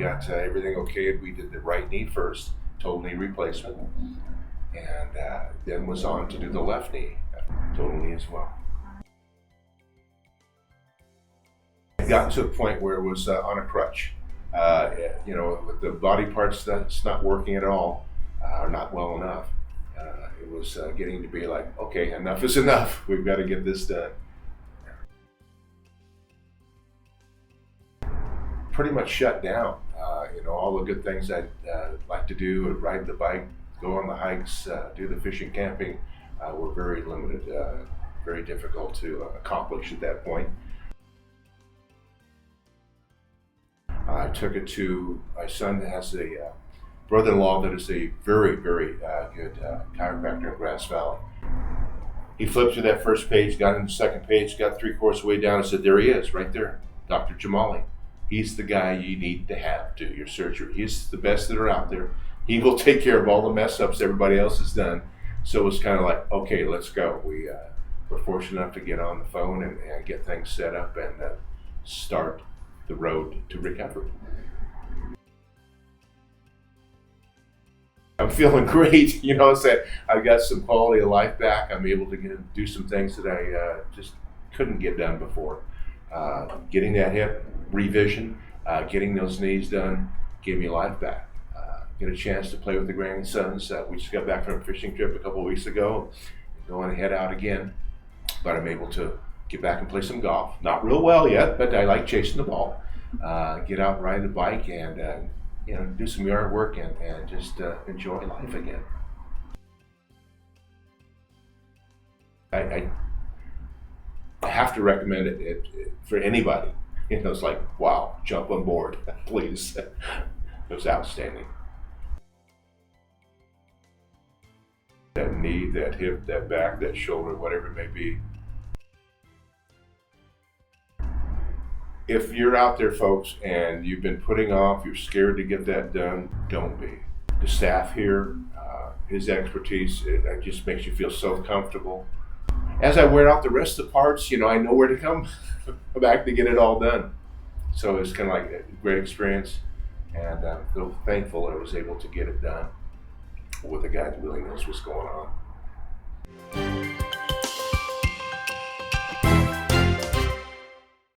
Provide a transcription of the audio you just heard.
got everything okay. We did the right knee first, total knee replacement, and then was on to do the left knee, total knee as well. It got to a point where it was on a crutch. With the body parts that's not working at all, or not well enough. It was getting to be like, okay, enough is enough. We've got to get this done. Pretty much shut down. All the good things I'd like to do, ride the bike, go on the hikes, do the fishing, camping, were very limited, very difficult to accomplish at that point. I took it to my son has a brother-in-law that is a very, very good chiropractor in Grass Valley. He flipped through that first page, got into the second page, got 3/4 way down and said, there he is, right there, Dr. Jamali. He's the guy you need to have do your surgery. He's the best that are out there. He will take care of all the mess ups everybody else has done. So it's kind of like, okay, let's go. We were fortunate enough to get on the phone and get things set up and start the road to recovery. I'm feeling great. I've got some quality of life back. I'm able to do some things that I just couldn't get done before. Getting that hip revision, getting those knees done, gave me life back. Get a chance to play with the grandsons. We just got back from a fishing trip a couple of weeks ago. Going to head out again, but I'm able to get back and play some golf. Not real well yet, but I like chasing the ball. Get out and ride the bike and do some yard work and just enjoy life again. I have to recommend it for anybody. It's like, wow, jump on board, please. It was outstanding. That knee, that hip, that back, that shoulder, whatever it may be. If you're out there, folks, and you've been putting off, you're scared to get that done, don't be. The staff here, his expertise, it just makes you feel so comfortable. As I wear out the rest of the parts, I know where to come back to get it all done. So it's kind of like a great experience, and I feel thankful I was able to get it done with a guy that really knows what's going on.